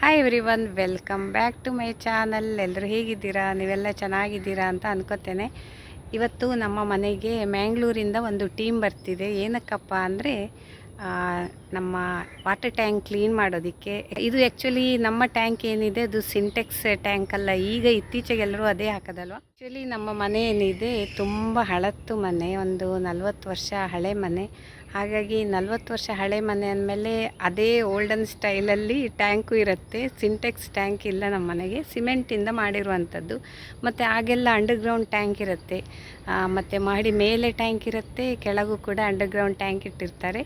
Hi everyone, welcome back to my channel. ಎಲ್ಲರೂ ಹೇಗಿದ್ದೀರಾ? ನೀವೆಲ್ಲ ಚೆನ್ನಾಗಿದ್ದೀರಾ ಅಂತ ಅನ್ಕೋತೇನೆ. ಇವತ್ತು ನಮ್ಮ ಮನೆಗೆ ಮ್ಯಾಂಗ್ಳೂರಿಂದ ಒಂದು ಟೀಮ್ ಬರ್ತಿದೆ. ಏನಕ್ಕಪ್ಪ ಅಂದರೆ ನಮ್ಮ ವಾಟರ್ ಟ್ಯಾಂಕ್ ಕ್ಲೀನ್ ಮಾಡೋದಕ್ಕೆ. ಇದು ಆ್ಯಕ್ಚುಲಿ ನಮ್ಮ ಟ್ಯಾಂಕ್ ಏನಿದೆ ಅದು ಸಿಂಟೆಕ್ಸ್ ಟ್ಯಾಂಕ್ ಅಲ್ಲ. ಈಗ ಇತ್ತೀಚೆಗೆಲ್ಲರೂ ಅದೇ ಹಾಕೋದಲ್ವ. ಆ್ಯಕ್ಚುಲಿ ನಮ್ಮ ಮನೆ ಏನಿದೆ ತುಂಬ ಹಳತ್ತು ಮನೆ, ಒಂದು 40 ವರ್ಷ ಹಳೆ ಮನೆ. ಹಾಗಾಗಿ 40 ವರ್ಷ ಹಳೆ ಮನೆ ಅಂದಮೇಲೆ ಅದೇ ಓಲ್ಡನ್ ಸ್ಟೈಲಲ್ಲಿ ಟ್ಯಾಂಕು ಇರುತ್ತೆ. ಸಿಂಟೆಕ್ಸ್ ಟ್ಯಾಂಕ್ ಇಲ್ಲ ನಮ್ಮ ಮನೆಗೆ, ಸಿಮೆಂಟಿಂದ ಮಾಡಿರುವಂಥದ್ದು. ಮತ್ತು ಆಗೆಲ್ಲ ಅಂಡರ್ಗ್ರೌಂಡ್ ಟ್ಯಾಂಕ್ ಇರುತ್ತೆ, ಮತ್ತು ಮಾಡಿ ಮೇಲೆ ಟ್ಯಾಂಕ್ ಇರುತ್ತೆ, ಕೆಳಗೂ ಕೂಡ ಅಂಡರ್ಗ್ರೌಂಡ್ ಟ್ಯಾಂಕ್ ಇಟ್ಟಿರ್ತಾರೆ.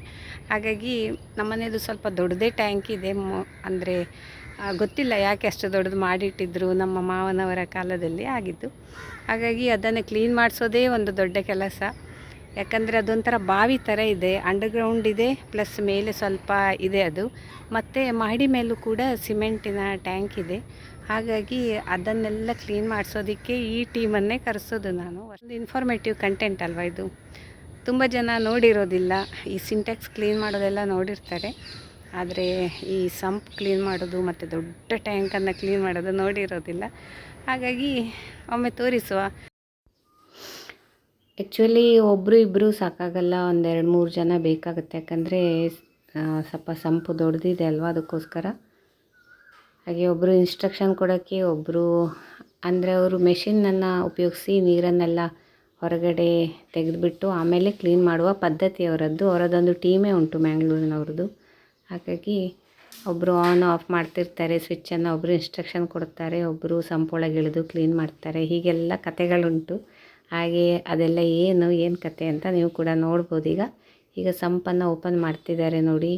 ಹಾಗಾಗಿ ನಮ್ಮನೇದು ಸ್ವಲ್ಪ ದೊಡ್ಡದೇ ಟ್ಯಾಂಕ್ ಇದೆ. ಅಂದರೆ ಗೊತ್ತಿಲ್ಲ ಯಾಕೆ ಅಷ್ಟು ದೊಡ್ಡದು ಮಾಡಿಟ್ಟಿದ್ರು, ನಮ್ಮ ಮಾವನವರ ಕಾಲದಲ್ಲಿ ಆಗಿದ್ದು. ಹಾಗಾಗಿ ಅದನ್ನು ಕ್ಲೀನ್ ಮಾಡಿಸೋದೇ ಒಂದು ದೊಡ್ಡ ಕೆಲಸ. ಯಾಕಂದರೆ ಅದೊಂಥರ ಬಾವಿ ಥರ ಇದೆ, ಅಂಡರ್ಗ್ರೌಂಡ್ ಇದೆ, ಪ್ಲಸ್ ಮೇಲೆ ಸ್ವಲ್ಪ ಇದೆ ಅದು. ಮತ್ತು ಮಹಡಿ ಮೇಲೂ ಕೂಡ ಸಿಮೆಂಟಿನ ಟ್ಯಾಂಕ್ ಇದೆ. ಹಾಗಾಗಿ ಅದನ್ನೆಲ್ಲ ಕ್ಲೀನ್ ಮಾಡಿಸೋದಕ್ಕೆ ಈ ಟೀಮನ್ನೇ ಕರೆಸೋದು ನಾನು. ಒಂದು ಇನ್ಫಾರ್ಮೇಟಿವ್ ಕಂಟೆಂಟ್ ಅಲ್ವಾ ಇದು. ತುಂಬ ಜನ ನೋಡಿರೋದಿಲ್ಲ, ಈ ಸಿಂಟೆಕ್ಸ್ ಕ್ಲೀನ್ ಮಾಡೋದೆಲ್ಲ ನೋಡಿರ್ತಾರೆ, ಆದರೆ ಈ ಸಂಪ್ ಕ್ಲೀನ್ ಮಾಡೋದು ಮತ್ತು ದೊಡ್ಡ ಟ್ಯಾಂಕನ್ನು ಕ್ಲೀನ್ ಮಾಡೋದು ನೋಡಿರೋದಿಲ್ಲ. ಹಾಗಾಗಿ ಒಮ್ಮೆ ತೋರಿಸುವ. ಆ್ಯಕ್ಚುಲಿ ಒಬ್ಬರು ಇಬ್ಬರು ಸಾಕಾಗಲ್ಲ, 1-2-3 ಜನ ಬೇಕಾಗುತ್ತೆ. ಯಾಕಂದರೆ ಸ್ವಲ್ಪ ಸಂಪು ದೊಡ್ಡದಿದೆ ಅಲ್ವಾ, ಅದಕ್ಕೋಸ್ಕರ. ಹಾಗೆ ಒಬ್ಬರು ಇನ್ಸ್ಟ್ರಕ್ಷನ್ ಕೊಡೋಕ್ಕೆ, ಒಬ್ಬರು ಅಂದರೆ ಅವರು ಮೆಷಿನನ್ನು ಉಪಯೋಗಿಸಿ ನೀರನ್ನೆಲ್ಲ ಹೊರಗಡೆ ತೆಗೆದುಬಿಟ್ಟು ಆಮೇಲೆ ಕ್ಲೀನ್ ಮಾಡುವ ಪದ್ಧತಿ ಅವರದ್ದು. ಅವರದ್ದೊಂದು ಟೀಮೇ ಉಂಟು ಮ್ಯಾಂಗ್ಳೂರಿನವ್ರದ್ದು. ಹಾಗಾಗಿ ಒಬ್ಬರು ಆನ್ ಆಫ್ ಮಾಡ್ತಿರ್ತಾರೆ ಸ್ವಿಚ್ಚನ್ನು, ಒಬ್ಬರು ಇನ್ಸ್ಟ್ರಕ್ಷನ್ ಕೊಡ್ತಾರೆ, ಒಬ್ಬರು ಸಂಪೊಳಗೆ ಇಳಿದು ಕ್ಲೀನ್ ಮಾಡ್ತಾರೆ. ಹೀಗೆಲ್ಲ ಕತೆಗಳುಂಟು. ಹಾಗೆ ಅದೆಲ್ಲ ಏನು ಕತೆ ಅಂತ ನೀವು ಕೂಡ ನೋಡ್ಬೋದು. ಈಗ ಸಂಪನ್ನು ಓಪನ್ ಮಾಡ್ತಿದ್ದಾರೆ ನೋಡಿ.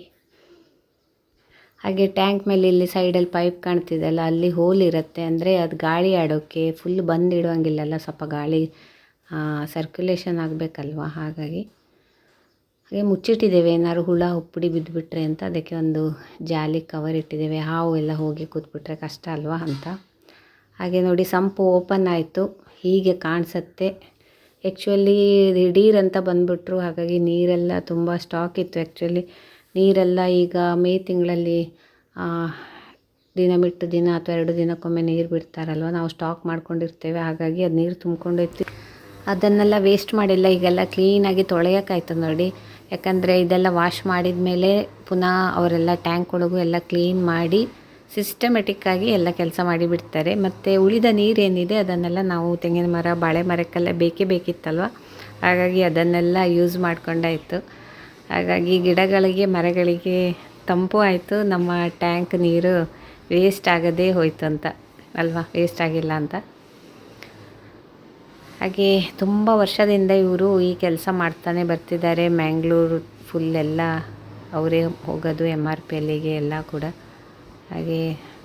ಹಾಗೆ ಟ್ಯಾಂಕ್ ಮೇಲೆ ಇಲ್ಲಿ ಸೈಡಲ್ಲಿ ಪೈಪ್ ಕಾಣ್ತಿದೆಯಲ್ಲ, ಅಲ್ಲಿ ಹೋಲ್ ಇರುತ್ತೆ. ಅಂದರೆ ಅದು ಗಾಳಿ ಆಡೋಕ್ಕೆ, ಫುಲ್ ಬಂದಿಡುವಂಗಿಲ್ಲಲ್ಲ, ಸ್ವಲ್ಪ ಗಾಳಿ ಸರ್ಕ್ಯುಲೇಷನ್ ಆಗಬೇಕಲ್ವ. ಹಾಗೆ ಮುಚ್ಚಿಟ್ಟಿದ್ದೇವೆ, ಏನಾದ್ರು ಹುಳ ಹುಪ್ಪಡಿ ಬಿದ್ದುಬಿಟ್ರೆ ಅಂತ. ಅದಕ್ಕೆ ಒಂದು ಜಾಲಿ ಕವರ್ ಇಟ್ಟಿದ್ದೇವೆ, ಹಾವು ಎಲ್ಲ ಹೋಗಿ ಕೂತ್ಬಿಟ್ರೆ ಕಷ್ಟ ಅಲ್ವಾ ಅಂತ. ಹಾಗೆ ನೋಡಿ ಸಂಪು ಓಪನ್ ಆಯಿತು, ಹೀಗೆ ಕಾಣಿಸುತ್ತೆ. ಆ್ಯಕ್ಚುಲಿ ದಿಢೀರ್ ಅಂತ ಬಂದುಬಿಟ್ರು, ಹಾಗಾಗಿ ನೀರೆಲ್ಲ ತುಂಬ ಸ್ಟಾಕ್ ಇತ್ತು. ಆ್ಯಕ್ಚುಲಿ ನೀರೆಲ್ಲ ಈಗ ಮೇ ತಿಂಗಳಲ್ಲಿ ದಿನ ಬಿಟ್ಟು ದಿನ ಅಥವಾ 2 ದಿನಕ್ಕೊಮ್ಮೆ ನೀರು ಬಿಡ್ತಾರಲ್ವ, ನಾವು ಸ್ಟಾಕ್ ಮಾಡ್ಕೊಂಡಿರ್ತೇವೆ. ಹಾಗಾಗಿ ಅದು ನೀರು ತುಂಬ್ಕೊಂಡೈತಿ, ಅದನ್ನೆಲ್ಲ ವೇಸ್ಟ್ ಮಾಡಿಲ್ಲ. ಈಗೆಲ್ಲ ಕ್ಲೀನಾಗಿ ತೊಳೆಯೋಕ್ಕಾಯ್ತು ನೋಡಿ. ಯಾಕಂದರೆ ಇದೆಲ್ಲ ವಾಶ್ ಮಾಡಿದ ಮೇಲೆ ಪುನಃ ಅವರೆಲ್ಲ ಟ್ಯಾಂಕ್ ಒಳಗೂ ಎಲ್ಲ ಕ್ಲೀನ್ ಮಾಡಿ ಸಿಸ್ಟಮೆಟಿಕ್ಕಾಗಿ ಎಲ್ಲ ಕೆಲಸ ಮಾಡಿಬಿಡ್ತಾರೆ. ಮತ್ತು ಉಳಿದ ನೀರೇನಿದೆ ಅದನ್ನೆಲ್ಲ ನಾವು ತೆಂಗಿನ ಮರ, ಬಾಳೆ ಮರಕ್ಕೆಲ್ಲ ಬೇಕಿತ್ತಲ್ವ. ಹಾಗಾಗಿ ಅದನ್ನೆಲ್ಲ ಯೂಸ್ ಮಾಡ್ಕೊಂಡಾಯಿತು. ಹಾಗಾಗಿ ಗಿಡಗಳಿಗೆ, ಮರಗಳಿಗೆ ತಂಪು ಆಯಿತು. ನಮ್ಮ ಟ್ಯಾಂಕ್ ನೀರು ವೇಸ್ಟ್ ಆಗದೇ ಹೋಯ್ತು ಅಂತ ಅಲ್ವಾ, ವೇಸ್ಟ್ ಆಗಿಲ್ಲ ಅಂತ. ಹಾಗೆ ತುಂಬ ವರ್ಷದಿಂದ ಇವರು ಈ ಕೆಲಸ ಮಾಡ್ತಾನೆ ಬರ್ತಿದ್ದಾರೆ. ಮ್ಯಾಂಗ್ಳೂರು ಫುಲ್ಲೆಲ್ಲ ಅವರೇ ಹೋಗೋದು MRPLಗೆ ಎಲ್ಲ ಕೂಡ. ಹಾಗೆ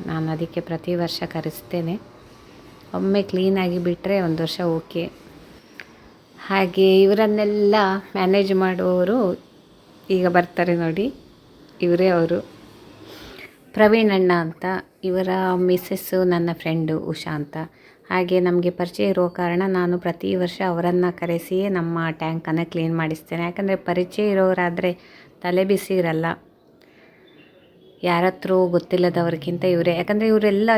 ನಾನು ಅದಕ್ಕೆ ಪ್ರತಿ ವರ್ಷ ಕರೆಸ್ತೇನೆ. ಒಮ್ಮೆ ಕ್ಲೀನಾಗಿ ಬಿಟ್ಟರೆ 1 ವರ್ಷ ಓಕೆ. ಹಾಗೆ ಇವರನ್ನೆಲ್ಲ ಮ್ಯಾನೇಜ್ ಮಾಡುವವರು ಈಗ ಬರ್ತಾರೆ ನೋಡಿ, ಇವರೇ ಅವರು, ಪ್ರವೀಣ್ ಅಣ್ಣ ಅಂತ. ಇವರ ಮಿಸ್ಸಸ್ಸು ನನ್ನ ಫ್ರೆಂಡು ಉಷಾ ಅಂತ. ಹಾಗೆ ನಮಗೆ ಪರಿಚಯ ಇರೋ ಕಾರಣ ನಾನು ಪ್ರತಿ ವರ್ಷ ಅವರನ್ನು ಕರೆಸಿಯೇ ನಮ್ಮ ಟ್ಯಾಂಕನ್ನು ಕ್ಲೀನ್ ಮಾಡಿಸ್ತೇನೆ. ಯಾಕಂದರೆ ಪರಿಚಯ ಇರೋರಾದರೆ ತಲೆ ಬಿಸಿ ಇರಲ್ಲ, ಯಾರತ್ರ ಗೊತ್ತಿಲ್ಲದವ್ರಿಗಿಂತ ಇವರೇ. ಯಾಕಂದರೆ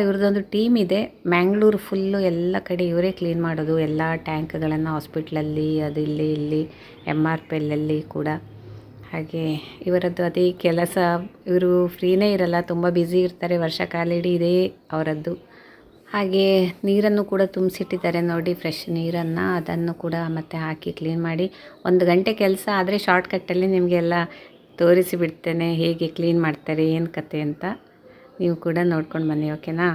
ಇವ್ರದ್ದೊಂದು ಟೀಮ್ ಇದೆ, ಮ್ಯಾಂಗ್ಳೂರು ಫುಲ್ಲು ಎಲ್ಲ ಕಡೆ ಇವರೇ ಕ್ಲೀನ್ ಮಾಡೋದು. ಎಲ್ಲ ಟ್ಯಾಂಕ್ಗಳನ್ನು ಹಾಸ್ಪಿಟ್ಲಲ್ಲಿ, ಅದು ಇಲ್ಲಿ MRPLಲ್ಲಿ ಕೂಡ. ಹಾಗೆ ಇವರದ್ದು ಅದೇ ಕೆಲಸ. ಇವರು ಫ್ರೀನೇ ಇರಲ್ಲ, ತುಂಬ ಬ್ಯುಸಿ ಇರ್ತಾರೆ. ವರ್ಷ ಕಾಲಿಡೀ ಇದೇ ಅವರದ್ದು. ಹಾಗೆ ನೀರನ್ನು ಕೂಡ ತುಂಬಿಸಿಟ್ಟಿದ್ದಾರೆ ನೋಡಿ, ಫ್ರೆಶ್ ನೀರನ್ನು. ಅದನ್ನು ಕೂಡ ಮತ್ತೆ ಹಾಕಿ ಕ್ಲೀನ್ ಮಾಡಿ 1 ಗಂಟೆ ಕೆಲಸ. ಆದರೆ ಶಾರ್ಟ್ಕಟ್ಟಲ್ಲಿ ನಿಮಗೆಲ್ಲ ತೋರಿಸಿಬಿಡ್ತೇನೆ ಹೇಗೆ ಕ್ಲೀನ್ ಮಾಡ್ತಾರೆ, ಏನು ಕತೆ ಅಂತ. ನೀವು ಕೂಡ ನೋಡ್ಕೊಂಡು ಬನ್ನಿ, ಓಕೆನಾ?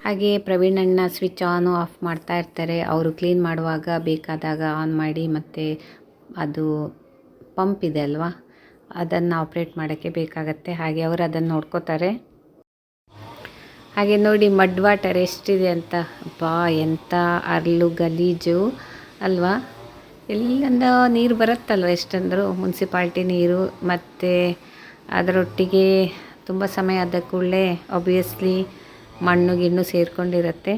ಹಾಗೆ ಪ್ರವೀಣ್ ಅಣ್ಣ ಸ್ವಿಚ್ ಆನು ಆಫ್ ಮಾಡ್ತಾ ಇರ್ತಾರೆ. ಅವರು ಕ್ಲೀನ್ ಮಾಡುವಾಗ ಬೇಕಾದಾಗ ಆನ್ ಮಾಡಿ, ಮತ್ತು ಅದು ಪಂಪ್ ಇದೆ ಅಲ್ವಾ, ಅದನ್ನು ಆಪ್ರೇಟ್ ಮಾಡೋಕ್ಕೆ ಬೇಕಾಗತ್ತೆ. ಹಾಗೆ ಅವರು ಅದನ್ನು ನೋಡ್ಕೋತಾರೆ. ಹಾಗೆ ನೋಡಿ ಮಡ್ ವಾಟರ್ ಎಷ್ಟಿದೆ ಅಂತ. ಎಂಥ ಅರ್ಲು ಗಲೀಜು ಅಲ್ವಾ. ಎಲ್ಲಿಂದ ನೀರು ಬರುತ್ತಲ್ವ ಎಷ್ಟಂದರೂ, ಮುನ್ಸಿಪಾಲ್ಟಿ ನೀರು. ಮತ್ತು ಅದರೊಟ್ಟಿಗೆ ತುಂಬ ಸಮಯ ಆದ ಕೂಡಲೇ ಆಬ್ವಿಯಸ್ಲಿ ಮಣ್ಣು ಗಿಣ್ಣು ಸೇರಿಕೊಂಡಿರುತ್ತೆ.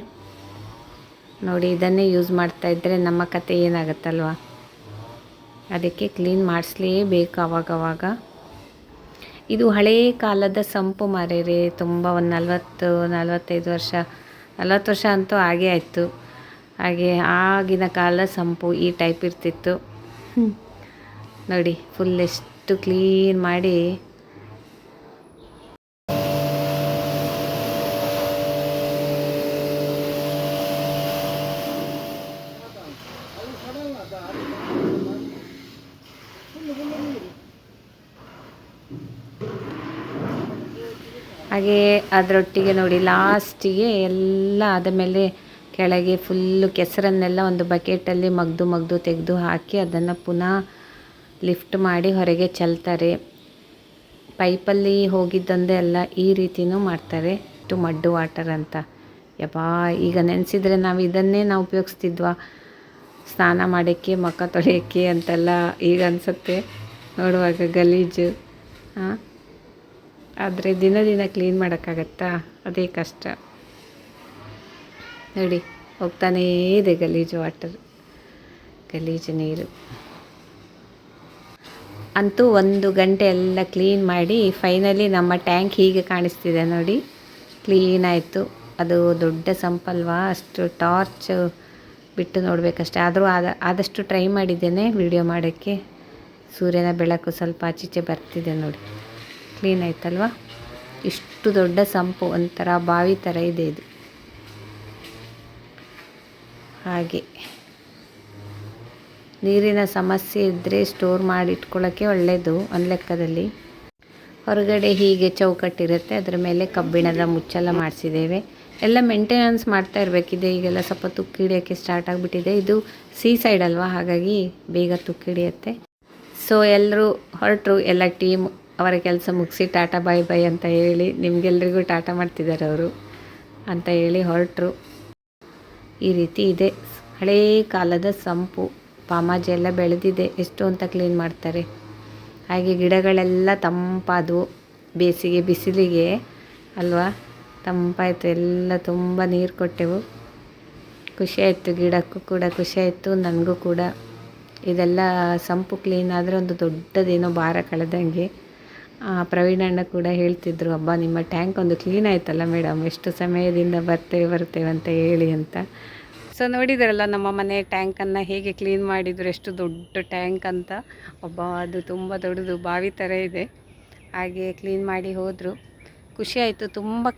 ನೋಡಿ, ಇದನ್ನೇ ಯೂಸ್ ಮಾಡ್ತಾಯಿದ್ರೆ ನಮ್ಮ ಕತೆ ಏನಾಗುತ್ತಲ್ವ. ಅದಕ್ಕೆ ಕ್ಲೀನ್ ಮಾಡಿಸ್ಲೇಬೇಕು ಆವಾಗವಾಗ. ಇದು ಹಳೇ ಕಾಲದ ಸಂಪು ಮಾರೇರೆ, ತುಂಬ ಒಂದು 40-45 ವರ್ಷ, 40 ವರ್ಷ ಅಂತೂ ಆಗೇ ಆಯಿತು. ಹಾಗೆ ಆಗಿನ ಕಾಲ ಸಂಪು ಈ ಟೈಪ್ ಇರ್ತಿತ್ತು. ನೋಡಿ, ಫುಲ್ ಎಷ್ಟು ಕ್ಲೀನ್ ಮಾಡಿ ಹಾಗೆ ಅದರೊಟ್ಟಿಗೆ ನೋಡಿ ಲಾಸ್ಟಿಗೆ ಎಲ್ಲ ಆದ ಮೇಲೆ ಕೆಳಗೆ ಫುಲ್ಲು ಕೆಸರನ್ನೆಲ್ಲ ಒಂದು ಬಕೆಟಲ್ಲಿ ಮಗ್ದು ತೆಗೆದು ಹಾಕಿ ಅದನ್ನು ಪುನಃ ಲಿಫ್ಟ್ ಮಾಡಿ ಹೊರಗೆ ಚೆಲ್ತಾರೆ. ಪೈಪಲ್ಲಿ ಹೋಗಿದ್ದಂದೆ ಅಲ್ಲ, ಈ ರೀತಿಯೂ ಮಾಡ್ತಾರೆ. ಇಷ್ಟು ಮಡ್ಡು ವಾಟರ್ ಅಂತ. ಯಪ್ಪಾ, ಈಗ ನೆನೆಸಿದ್ರೆ ನಾವು ಇದನ್ನೇ ಉಪಯೋಗಿಸ್ತಿದ್ವಾ ಸ್ನಾನ ಮಾಡೋಕ್ಕೆ, ಮುಖ ತೊಳೆಯೋಕ್ಕೆ ಅಂತೆಲ್ಲ ಈಗ ಅನಿಸುತ್ತೆ ನೋಡುವಾಗ ಗಲೀಜು. ಆದರೆ ದಿನ ಕ್ಲೀನ್ ಮಾಡೋಕ್ಕಾಗತ್ತಾ? ಅದೇ ಕಷ್ಟ. ನೋಡಿ, ಹೋಗ್ತಾನೇ ಇದೆ ಗಲೀಜು ವಾಟರ್, ಗಲೀಜು ನೀರು. ಅಂತೂ 1 ಗಂಟೆ ಎಲ್ಲ ಕ್ಲೀನ್ ಮಾಡಿ ಫೈನಲಿ ನಮ್ಮ ಟ್ಯಾಂಕ್ ಹೀಗೆ ಕಾಣಿಸ್ತಿದೆ ನೋಡಿ. ಕ್ಲೀನ್ ಆಯಿತು. ಅದು ದೊಡ್ಡ ಸಂಪಲ್ವಾ, ಅಷ್ಟು ಟಾರ್ಚ್ ಬಿಟ್ಟು ನೋಡಬೇಕಷ್ಟೆ. ಆದರೂ ಆದಷ್ಟು ಟ್ರೈ ಮಾಡಿದ್ದೇನೆ ವಿಡಿಯೋ ಮಾಡೋಕ್ಕೆ. ಸೂರ್ಯನ ಬೆಳಕು ಸ್ವಲ್ಪ ಆಚೀಚೆ ಬರ್ತಿದೆ ನೋಡಿ. ಕ್ಲೀನ್ ಆಯ್ತಲ್ವ. ಇಷ್ಟು ದೊಡ್ಡ ಸಂಪು, ಒಂಥರ ಬಾವಿ ಥರ ಇದೆ ಇದು. ಹಾಗೆ ನೀರಿನ ಸಮಸ್ಯೆ ಇದ್ದರೆ ಸ್ಟೋರ್ ಮಾಡಿ ಇಟ್ಕೊಳ್ಳೋಕ್ಕೆ ಒಳ್ಳೆಯದು ಒಂದು ಲೆಕ್ಕದಲ್ಲಿ. ಹೊರಗಡೆ ಹೀಗೆ ಚೌಕಟ್ಟಿರುತ್ತೆ, ಅದರ ಮೇಲೆ ಕಬ್ಬಿಣದ ಮುಚ್ಚಳ ಮಾಡಿಸಿದ್ದೇವೆ. ಎಲ್ಲ ಮೇಂಟೆನೆನ್ಸ್ ಮಾಡ್ತಾ ಇರಬೇಕಿದೆ. ಈಗೆಲ್ಲ ಸ್ವಲ್ಪ ತುಕ್ಕಿಡಿಯೋಕ್ಕೆ ಸ್ಟಾರ್ಟ್ ಆಗಿಬಿಟ್ಟಿದೆ. ಇದು ಸೈಡ್ ಅಲ್ವಾ, ಹಾಗಾಗಿ ಬೇಗ ತುಕ್ಕಿಡಿಯುತ್ತೆ. ಸೊ ಎಲ್ಲರೂ ಹೊರಟರು, ಎಲ್ಲ ಟೀಮ್ ಅವರ ಕೆಲಸ ಮುಗಿಸಿ ಟಾಟಾ ಬಾಯ್ ಬಾಯ್ ಅಂತ ಹೇಳಿ, ನಿಮಗೆಲ್ರಿಗೂ ಟಾಟಾ ಮಾಡ್ತಿದ್ದಾರೆ ಅವರು ಅಂತ ಹೇಳಿ ಹೊರಟರು. ಈ ರೀತಿ ಇದೆ ಹಳೇ ಕಾಲದ ಸಂಪು. ಪಾಮಾಜಿ ಎಲ್ಲ ಬೆಳೆದಿದೆ, ಎಷ್ಟು ಅಂತ ಕ್ಲೀನ್ ಮಾಡ್ತಾರೆ. ಹಾಗೆ ಗಿಡಗಳೆಲ್ಲ ತಂಪಾದವು ಬೇಸಿಗೆ ಬಿಸಿಲಿಗೆ ಅಲ್ವಾ, ತಂಪಾಯಿತು. ಎಲ್ಲ ತುಂಬ ನೀರು ಕೊಟ್ಟೆವು. ಖುಷಿಯಾಯಿತು, ಗಿಡಕ್ಕೂ ಕೂಡ ಖುಷಿಯಾಯಿತು, ನನಗೂ ಕೂಡ. ಇದೆಲ್ಲ ಸಂಪು ಕ್ಲೀನ್ ಆದರೆ ಒಂದು ದೊಡ್ಡದೇನೋ ಭಾರ ಕಳೆದಂಗೆ. ಪ್ರವೀಣಣ್ಣ ಕೂಡ ಹೇಳ್ತಿದ್ರು, ಹಬ್ಬ ನಿಮ್ಮ ಟ್ಯಾಂಕ್ ಒಂದು ಕ್ಲೀನ್ ಆಯ್ತಲ್ಲ ಮೇಡಮ್, ಎಷ್ಟು ಸಮಯದಿಂದ ಬರ್ತೇವೆ ಅಂತ ಹೇಳಿ ಅಂತ. ಸೊ ನೋಡಿದ್ರಲ್ಲ ನಮ್ಮ ಮನೆ ಟ್ಯಾಂಕನ್ನು ಹೇಗೆ ಕ್ಲೀನ್ ಮಾಡಿದ್ರು, ಎಷ್ಟು ದೊಡ್ಡ ಟ್ಯಾಂಕ್ ಅಂತ. ಅದು ತುಂಬ ದೊಡ್ಡದು ಬಾವಿ ಥರ ಇದೆ. ಹಾಗೆ ಕ್ಲೀನ್ ಮಾಡಿ ಹೋದರು. ಖುಷಿ ಆಯಿತು. ತುಂಬ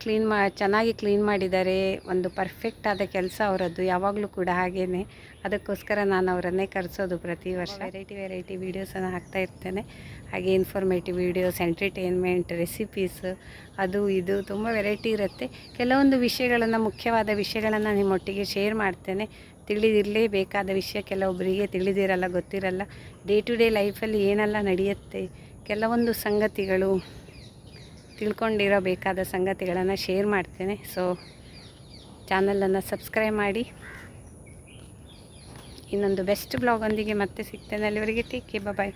ಚೆನ್ನಾಗಿ ಕ್ಲೀನ್ ಮಾಡಿದ್ದಾರೆ. ಒಂದು ಪರ್ಫೆಕ್ಟ್ ಆದ ಕೆಲಸ ಅವರದ್ದು, ಯಾವಾಗಲೂ ಕೂಡ ಹಾಗೇ. ಅದಕ್ಕೋಸ್ಕರ ನಾನು ಅವರನ್ನೇ ಕರೆಸೋದು ಪ್ರತಿ ವರ್ಷ. ವೆರೈಟಿ ವೀಡಿಯೋಸನ್ನು ಹಾಕ್ತಾ ಇರ್ತೇನೆ. ಹಾಗೆ ಇನ್ಫಾರ್ಮೇಟಿವ್ ವೀಡಿಯೋಸ್, ಎಂಟರ್ಟೈನ್ಮೆಂಟ್, ರೆಸಿಪೀಸ್, ಅದು ಇದು ತುಂಬ ವೆರೈಟಿ ಇರುತ್ತೆ. ಕೆಲವೊಂದು ವಿಷಯಗಳನ್ನು, ಮುಖ್ಯವಾದ ವಿಷಯಗಳನ್ನು ನಿಮ್ಮೊಟ್ಟಿಗೆ ಶೇರ್ ಮಾಡ್ತೇನೆ. ತಿಳಿದಿರಲೇಬೇಕಾದ ವಿಷಯ ಕೆಲವೊಬ್ಬರಿಗೆ ತಿಳಿದಿರಲ್ಲ, ಗೊತ್ತಿರಲ್ಲ. ಡೇ ಟು ಡೇ ಲೈಫಲ್ಲಿ ಏನೆಲ್ಲ ನಡೆಯುತ್ತೆ, ಕೆಲವೊಂದು ಸಂಗತಿಗಳು, ತಿಳ್ಕೊಂಡಿರಬೇಕಾದ ಸಂಗತಿಗಳನ್ನು ಶೇರ್ ಮಾಡ್ತೇನೆ. ಸೊ ಚಾನಲನ್ನು ಸಬ್ಸ್ಕ್ರೈಬ್ ಮಾಡಿ. ಇನ್ನೊಂದು ಬೆಸ್ಟ್ ಬ್ಲಾಗೊಂದಿಗೆ ಮತ್ತೆ ಸಿಗ್ತೇನೆ. ಅಲ್ಲಿವರೆಗೆ ಟೇಕ್ ಕೇರ್, ಬಾಯ್.